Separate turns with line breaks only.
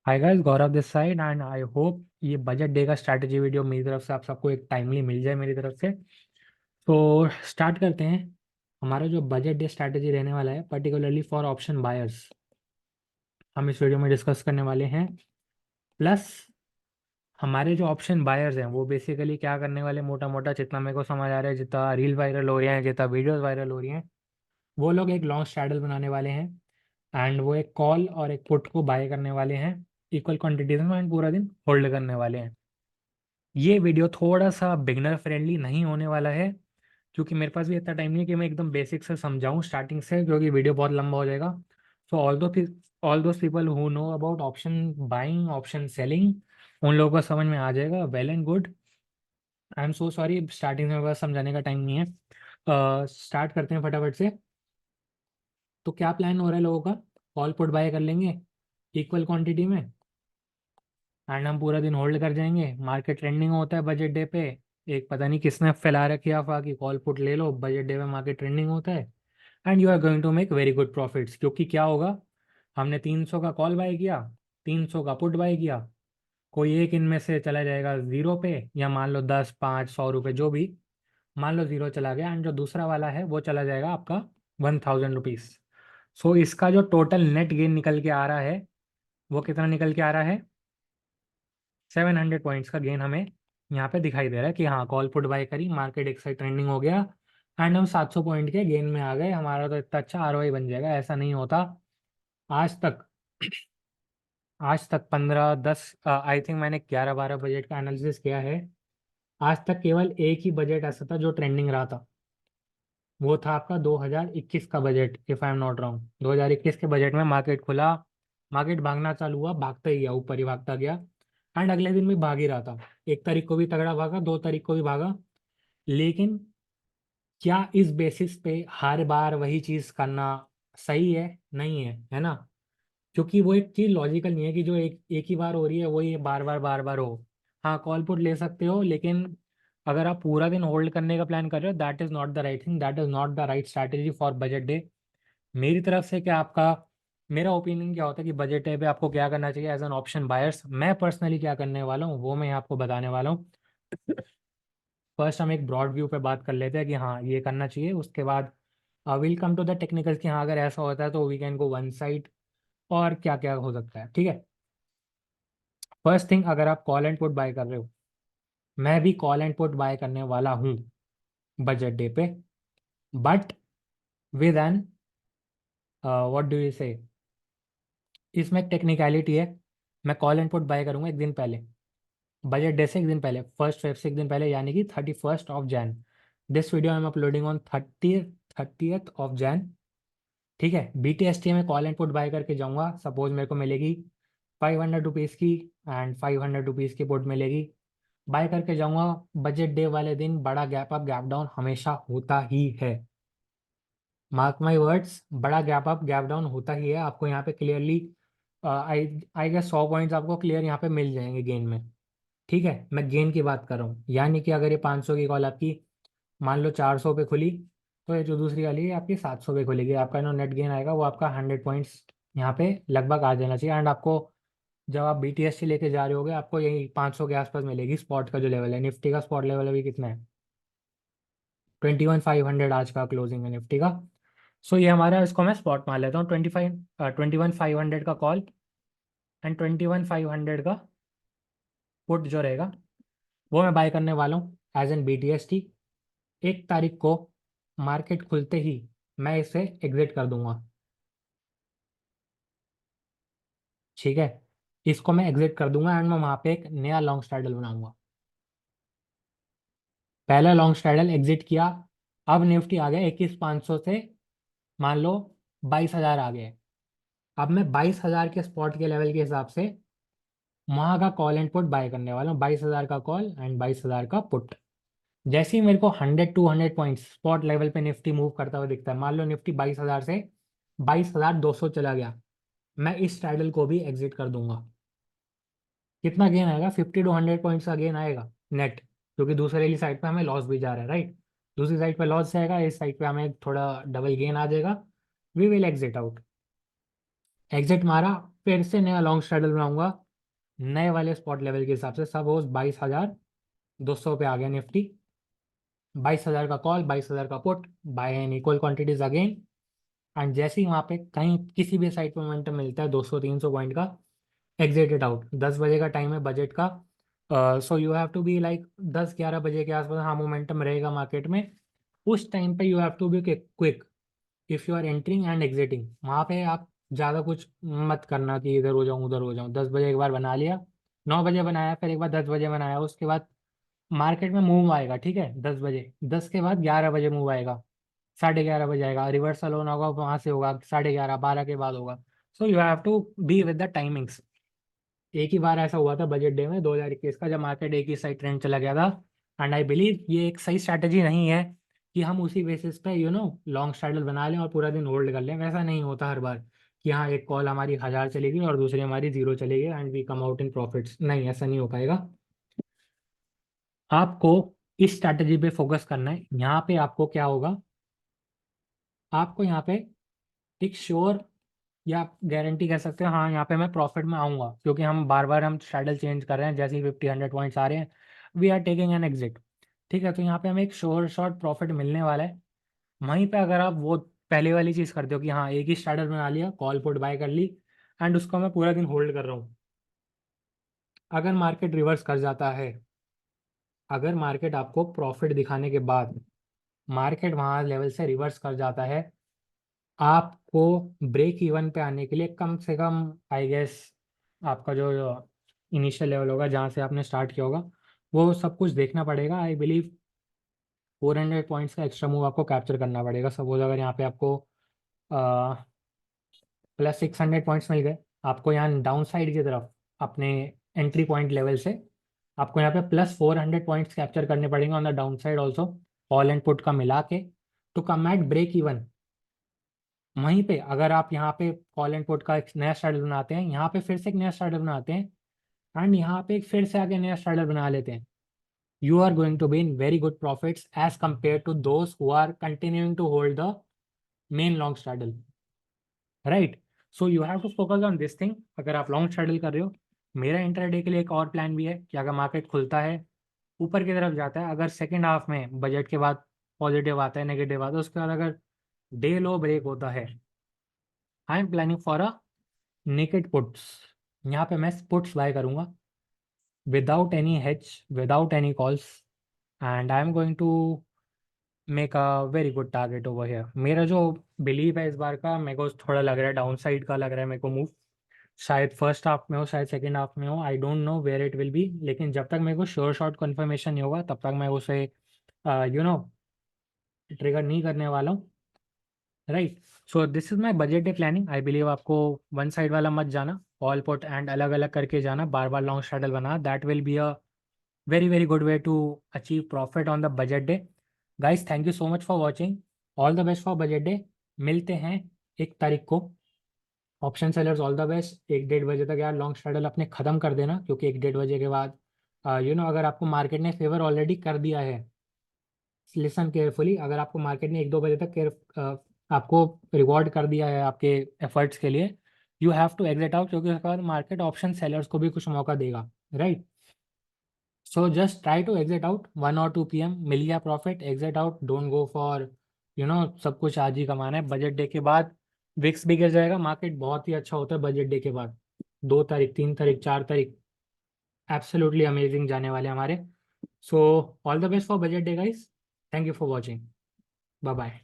Hi guys, Gaurav this side and I hope ये budget day का strategy video मेरी तरफ से आप सबको एक टाइमली मिल जाए मेरी तरफ से। तो स्टार्ट करते हैं। हमारा जो बजट डे स्ट्रैटेजी रहने वाला है पर्टिकुलरली फॉर ऑप्शन बायर्स, हम इस वीडियो में डिस्कस करने वाले हैं। प्लस हमारे जो ऑप्शन बायर्स हैं वो बेसिकली क्या करने वाले, मोटा मोटा जितना मेरे को समझ आ रहा है, जितना रील वायरल हो रही हैं, जितना वीडियोस वायरल हो रही हैं, वो लोग एक लॉन्ग स्ट्रैडल बनाने वाले हैं। एंड वो एक कॉल और एक पुट को बाय करने वाले हैं इक्वल क्वांटिटीज में, एंड पूरा दिन होल्ड करने वाले हैं। ये वीडियो थोड़ा सा बिगनर फ्रेंडली नहीं होने वाला है, क्योंकि मेरे पास भी इतना टाइम नहीं है कि मैं एकदम बेसिक से समझाऊं स्टार्टिंग से, क्योंकि वीडियो बहुत लंबा हो जाएगा। So all those people who know about option buying, option selling, उन लोगों को समझ में आ जाएगा। Well and good. I am so sorry, starting में बस समझाने का टाइम नहीं है। स्टार्ट करते हैं फटाफट से। तो क्या प्लान हो रहा है लोगों का? कॉल पुट बाय कर लेंगे इक्वल क्वांटिटी में, एंड हम पूरा दिन होल्ड कर जाएंगे। मार्केट ट्रेंडिंग होता है बजट डे पे। एक पता नहीं किसने फैला रखी अफवाह कि कॉल पुट ले लो, बजट डे में मार्केट ट्रेंडिंग होता है and you are going to make very good profits. क्योंकि क्या होगा, हमने 300 का कॉल बाय किया, 300 का पुट बाय किया, कोई एक इनमें से चला जाएगा जीरो पे, या मान लो 10, 5, 100 रुपये जो भी, मान लो जीरो चला गया, एंड जो दूसरा वाला है वो चला जाएगा आपका 1000 रुपीज़। सो इसका जो टोटल नेट गेन निकल के आ रहा है वो कितना निकल के आ रहा है? 700 पॉइंट्स का गेन हमें यहाँ पे दिखाई दे रहा है कि हाँ, कॉल पुट बाय करी, मार्केट एक साइड ट्रेंडिंग हो गया एंड हम 700 पॉइंट के गेन में आ गए। हमारा तो इतना अच्छा आरओआई बन जाएगा, ऐसा नहीं होता आज तक। आज तक 15-10, आई थिंक मैंने 11-12 बजट का एनालिसिस किया है। आज तक केवल एक ही बजट ऐसा था जो ट्रेंडिंग रहा था, वो था आपका 2021 का budget, if I am not wrong. 2021 के बजट में मार्केट खुला, मार्केट भागना चालू हुआ, भागता ही गया, ऊपर ही भागता गया एंड अगले दिन भी भाग ही रहा था। 1 तारीख को भी तगड़ा भागा, 2 तारीख को भी भागा। लेकिन क्या इस बेसिस पे हर बार वही चीज करना सही है? नहीं है, है ना? क्योंकि वो एक चीज लॉजिकल नहीं है कि जो एक एक ही बार हो रही है वही बार बार हो। हाँ, कॉल पुट ले सकते हो, लेकिन अगर आप पूरा दिन होल्ड करने का प्लान कर रहे हो, that is not the right thing, that is not the right strategy for budget day. मेरी तरफ से क्या, आपका मेरा ओपिनियन क्या होता है कि बजट डे पे आपको क्या करना चाहिए एज एन ऑप्शन बायर्स। मैं पर्सनली क्या करने वाला हूँ वो मैं आपको बताने वाला हूँ। फर्स्ट हम एक ब्रॉड व्यू पे बात कर लेते हैं कि हाँ ये करना चाहिए, उसके बाद will come to the technicals कि हाँ अगर ऐसा होता है तो we can go one side, और क्या क्या हो सकता है। ठीक है। फर्स्ट थिंग, अगर आप कॉल एंड पुट बाय कर रहे हो, मैं भी कॉल एंड पुट बाय करने वाला हूँ बजट डे पे, but with an, what do you say, इसमें टेक्निकलिटी है। मैं कॉल एंड पुट बाय करूंगा एक दिन पहले, बजट डे से एक दिन पहले, 1 फेब से एक दिन पहले, यानी कि 31 Jan। This video I am uploading on 30th of Jan। ठीक है। BTST में कॉल एंड पुट बाय करके जाऊंगा, सपोज मेरे को मिलेगी 500 रुपीज़ की, एंड 500 रुपीज़ की पुट मिलेगी, बाय करके जाऊंगा। बजट डे वाले दिन बड़ा गैप अप गैप डाउन हमेशा होता ही है। मार्क माई वर्ड्स, बड़ा गैप अप गैप डाउन होता ही है। आपको यहाँ पे clearly I I guess 100 points आपको क्लियर यहाँ पे मिल जाएंगे गेन में। ठीक है, मैं गेन की बात कर रहा हूँ, यानी कि अगर ये 500 की कॉल आपकी मान लो 400 पे खुली, तो ये जो दूसरी वाली है आपकी 700 पे खुलेगी। आपका जो नेट गेन आएगा वो आपका 100 पॉइंट्स यहाँ पे लगभग आ जाना चाहिए। एंड आपको जब आप BTST लेके जा रहे होगे, आपको यही 500 के आसपास मिलेगी। स्पॉट का जो लेवल है, निफ्टी का स्पॉट लेवल अभी कितना है? 21,500 आज का क्लोजिंग है निफ्टी का। सो ये हमारा, इसको मैं स्पॉट मान लेता हूँ, 21,500 का कॉल एंड 21,500 का पुट जो रहेगा वो मैं बाय करने वाला हूँ एज एन BTST। 1 तारीख को मार्केट खुलते ही मैं इसे एग्जिट कर दूंगा। ठीक है, इसको मैं एग्जिट कर दूंगा एंड मैं वहां पे एक नया लॉन्ग स्ट्रैडल बनाऊंगा। पहला लॉन्ग स्ट्रैडल एग्जिट किया, अब निफ्टी आ गया 21,500 से, मान लो 22,000 आ गए। अब मैं 22,000 के स्पॉट के लेवल के हिसाब से वहां का कॉल एंड पुट बाय करने वाला हूँ। 22,000 का कॉल एंड 22,000 का पुट। जैसे ही मेरे को 100-200 पॉइंट्स स्पॉट लेवल पे निफ्टी मूव करता हुआ दिखता है, मान लो निफ्टी 22,000 से 22,200 चला गया, मैं इस स्ट्रैडल को भी एग्जिट कर दूंगा। कितना गेन आएगा? 50-100 पॉइंट्स का गेन आएगा नेट, क्योंकि दूसरे वाली साइड पे हमें लॉस भी जा रहा है, राइट? दूसरी साइड पे लॉस जाएगा, इस साइड पे हमें थोड़ा डबल गेन आ जाएगा। We will exit out. Exit मारा, फिर से नया लॉन्ग स्ट्रैडल बनाऊंगा नए वाले स्पॉट लेवल के हिसाब से। सपोज 22,200 पे आ गया निफ्टी, 22,000 का कॉल, 22,000 का put, buy an equal quantities again. And जैसे ही वहाँ पे कहीं किसी भी साइड पर मोमेंटम मिलता है 200-300 पॉइंट का, एग्जिट इट आउट। 10 बजे का टाइम है बजट का, so you have to be like 10-11 बजे के आसपास, हाँ मोमेंटम रहेगा मार्केट में, उस टाइम पे you have to be quick if you are entering and exiting. वहाँ पे आप ज़्यादा कुछ मत करना कि इधर हो जाऊँ उधर हो जाऊँ। 10 बजे एक बार बना लिया, 9 बजे बनाया, फिर एक बार 10 बजे बनाया, उसके बाद मार्केट में मूव आएगा, ठीक है, 10 बजे, 10 के बाद 11 बजे मूव आएगा, 11:30 बजे आएगा, रिवर्सल होना होगा वहाँ से होगा 11:30, 12 के बाद होगा। So you have to be with the timings. एक ही बार ऐसा हुआ था बजट डे में 2021 का, जब मार्केट एक ही साइड ट्रेंड चला गया था। एंड आई बिलीव ये एक सही स्ट्रैटेजी नहीं है कि हम उसी बेसिस पे लॉन्ग स्ट्रैडल बना लें और पूरा दिन होल्ड कर लें। वैसा नहीं होता हर बार कि हाँ एक कॉल हमारी 1000 चलेगी और दूसरी हमारी 0 चलेगी and we come out in profits. नहीं, ऐसा नहीं हो पाएगा। आपको इस स्ट्रैटेजी पे फोकस करना है। यहाँ पे आपको क्या होगा, आपको यहाँ पे एक श्योर या आप गारंटी कह सकते हो, हाँ यहाँ पे मैं प्रॉफिट में आऊँगा, क्योंकि हम बार बार हम स्ट्रैडल चेंज कर रहे हैं। जैसे ही 50-100 पॉइंट्स आ रहे हैं, we are taking an exit, ठीक है। तो यहाँ पे हमें एक श्योर शॉर्ट प्रॉफिट मिलने वाला है। वहीं पे अगर आप वो पहले वाली चीज़ करते हो कि हाँ एक ही स्ट्रैडल बना लिया, कॉल पुट बाय कर ली एंड उसको मैं पूरा दिन होल्ड कर रहा हूँ, अगर मार्केट रिवर्स कर जाता है, अगर मार्केट आपको प्रॉफिट दिखाने के बाद मार्केट वहाँ लेवल से रिवर्स कर जाता है, आपको ब्रेक इवन पे आने के लिए कम से कम आई गेस आपका जो इनिशियल लेवल होगा जहाँ से आपने स्टार्ट किया होगा, वो सब कुछ देखना पड़ेगा। आई बिलीव 400 पॉइंट्स का एक्स्ट्रा मूव आपको कैप्चर करना पड़ेगा। सपोज अगर यहाँ पे आपको +600 पॉइंट्स मिल गए, आपको यहाँ डाउन साइड की तरफ अपने एंट्री पॉइंट लेवल से आपको यहाँ पे +400 पॉइंट्स कैप्चर करने पड़ेंगे on the down side also, call and put का मिला के, to come at break even. वहीं पे अगर आप यहाँ पे कॉल एंड पुट का एक नया स्ट्रैडल बनाते हैं, यहाँ पे फिर से एक नया स्ट्रैडल बनाते हैं एंड यहाँ पे एक फिर से आगे नया स्ट्रैडल बना लेते हैं, you are going to be in very good profits as compared to those who are continuing to hold the main long straddle, right? So you have to focus on this thing। अगर आप long straddle कर रहे हो, मेरा intraday के लिए एक और प्लान भी है कि अगर मार्केट खुलता है ऊपर की तरफ जाता है, अगर सेकेंड हाफ में बजट के बाद पॉजिटिव आता है, नेगेटिव आता है, उसके बाद अगर डे लो ब्रेक होता है, I am planning for a naked puts. यहाँ पे मैं पुट्स बाय करूँगा without any hedge, without any calls, and I am going to make a very good target over here. मेरा जो बिलीव है इस बार का, मेरे को थोड़ा लग रहा है डाउन साइड का लग रहा है मेरे को मूव, शायद फर्स्ट हाफ में हो, शायद सेकंड हाफ में हो, I don't know where it will be. लेकिन जब तक मेरे को श्योर शॉट कन्फर्मेशन नहीं होगा तब तक मैं उसे यू नो ट्रिगर नहीं करने वाला हूँ, right. So this is my budget day planning. I believe आपको वन साइड वाला मत जाना, ऑल पुट एंड अलग अलग करके जाना, बार बार लॉन्ग स्ट्रैडल बना, that will be a very very good way to achieve profit on the budget day। guys thank you so much for watching, all the best for budget day। मिलते हैं 1 तारीख को। Option sellers all the best. 1-1:30 बजे तक यार long straddle अपने ख़त्म कर देना, क्योंकि 1-1:30 बजे के बाद अगर आपको मार्केट ने फेवर ऑलरेडी कर दिया है, लिसन केयरफुली, अगर आपको मार्केट ने 1-2 बजे तक आपको रिवॉर्ड कर दिया है आपके एफर्ट्स के लिए, you have to exit out, क्योंकि उसके बाद मार्केट ऑप्शन सेलर्स को भी कुछ मौका देगा, right. So just try to exit out 1 और 2 PM, मिल गया profit, exit out, don't go for सब कुछ आज ही कमाना है। बजट डे के बाद विक्स भी गिर जाएगा, मार्केट बहुत ही अच्छा होता है बजट डे के बाद। 2 तारीख, 3 तारीख, 4 तारीख एब्सोल्युटली अमेजिंग जाने वाले हमारे। So all the best for budget day guys, thank you for watching, bye bye.